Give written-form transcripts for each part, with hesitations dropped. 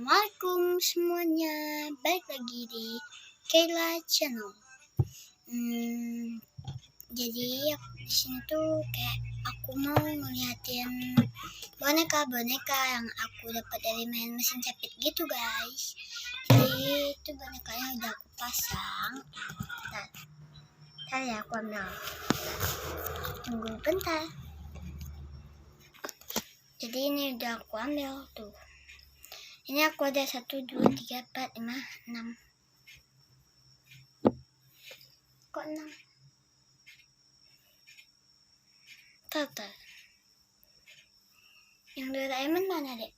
Assalamualaikum semuanya, balik lagi di Kayla Channel. Jadi di sini tuh kayak aku mau ngeliatin boneka yang aku dapat dari main mesin capit gitu guys. Jadi itu bonekanya udah aku pasang. Ntar ya aku ambil. Tunggu bentar. Jadi ini udah aku ambil tuh. Ini aku ada 1, 2, 3, 4, 5, 6. Kok 6? Total. Yang Doraemon mana, Dek?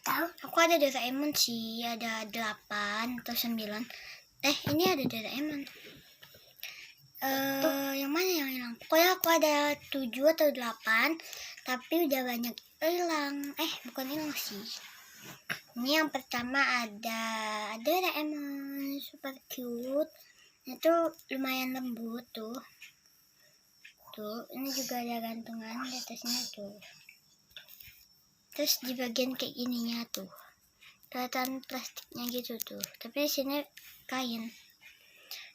Tahu? Aku ada Doraemon sih, ada 8 atau 9. Ini ada Doraemon. Yang mana yang hilang? Pokoknya aku ada 7 atau 8, tapi udah banyak hilang. Bukan hilang sih. Ini yang pertama ada Doraemon, super cute. Itu lumayan lembut tuh. Tuh, ini juga ada gantungan di atasnya tuh. Terus di bagian kayak gininya tuh, kelihatan plastiknya gitu tuh. Tapi di sini kain.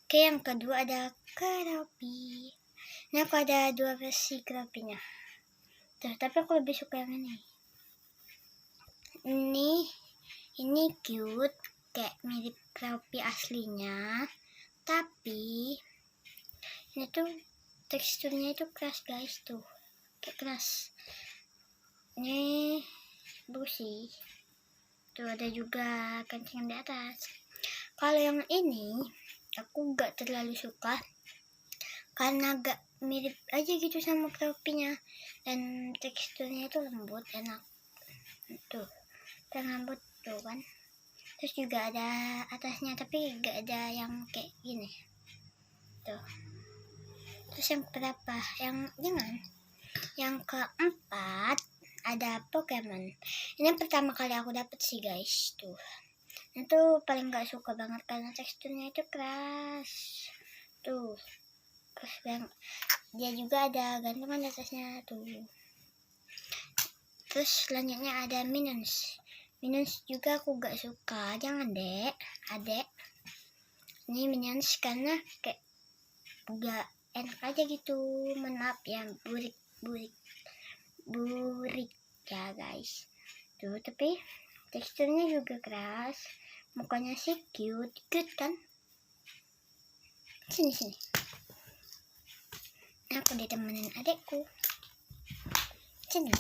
Oke, yang kedua ada keropi. Ini aku ada 2 versi keropinya. Tuh, tapi aku lebih suka yang ini. Ini cute, kayak mirip keropi aslinya. Tapi ini tuh teksturnya itu keras guys tuh, kayak keras. Ini busi. Tuh ada juga kancing di atas. Kalau yang ini aku gak terlalu suka karena agak mirip aja gitu sama keropinya, dan teksturnya itu lembut, enak. Tuh, lembut tuh kan. Terus juga ada atasnya, tapi gak ada yang kayak gini. Tuh. Terus yang berapa? Yang keempat ada Pokemon. Ini pertama kali aku dapet sih guys. Tuh. Itu paling gak suka banget karena teksturnya itu keras. Tuh. Keras banget. Dia juga ada gantungan di atasnya tuh. Terus selanjutnya ada Minions. Minions juga aku gak suka. Jangan dek, adek. Ini Minions karena kayak gak enak aja gitu. Maaf ya, burik ya guys. Tuh, tapi teksturnya juga keras. Mukanya sih cute kan. Sini. Aku ditemenin adekku. Sini.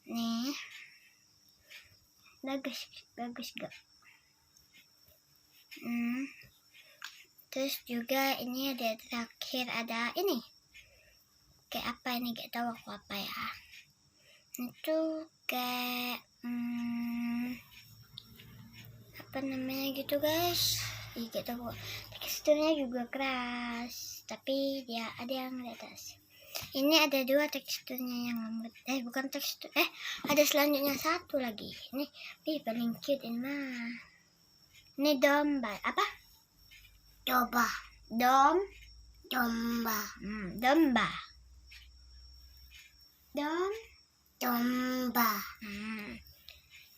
Nih. Bagus gak? Terus juga ini ada terakhir, ada ini. Kayak apa ini, gak tahu aku apa ya. Itu kayak apa namanya gitu guys. Gak tahu. Teksturnya juga keras, tapi dia ada yang di atas. Ini ada 2 teksturnya yang lembut. Bukan tekstur. Ada selanjutnya 1 lagi. Ini paling cute ini mah. Ini domba. Apa? Domba. Domba.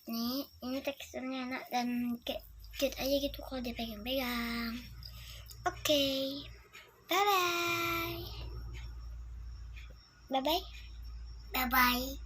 Ini teksturnya enak dan kayak cute aja gitu kalau dipegang-pegang. Oke. Bye bye.